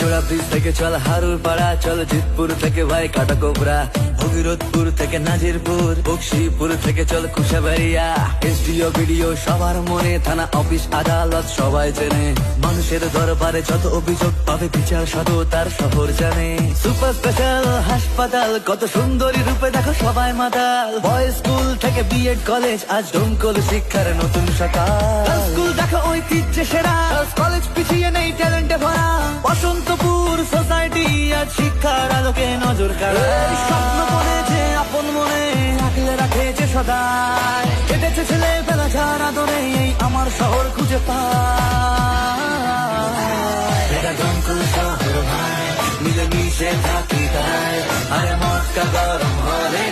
চোরা ব্রিজ থেকে চল হারুর পাড়া, চল জিতপুর থেকে ভাই কাটাকোবরা, ভগীরথপুর থেকে নাজিরপুর, বক্সিপুর থেকে চল কুশাবাড়িয়া। এসডিও বিডিও সবার মনে, থানা অফিস আদালত সবাই চেনে, মানুষের দরবারে যত অভিযোগ পাবে বিচার সততার শহর জানে। সুপার স্পেশাল হাসপাতাল, কত সুন্দরী রূপে দেখো সবাই মাতাল, বয়েজ স্কুল থেকে বিএড কলেজ, আজ ডোমকল শিক্ষার নতুন সকাল। স্কুল দেখো ঐতিহ্যে সেরা, কলেজ পিছিয়ে নেই ট্যালেন্টে ভরা, বসন্তপুর সোসাইটি আজ শিক্ষার আলোকে নজর কাড়ায়। স্বপ্ন বনেছে আপন মনে, আগলে রাখেছে সদায়, কেটেছে ছেলে বেলা যার আদরে এই আমার শহর খুঁজে পায়। এটা ডোমকল শহর ভাই, মিলে মিশে থাকি তাই, আরে মটকা গরম হলে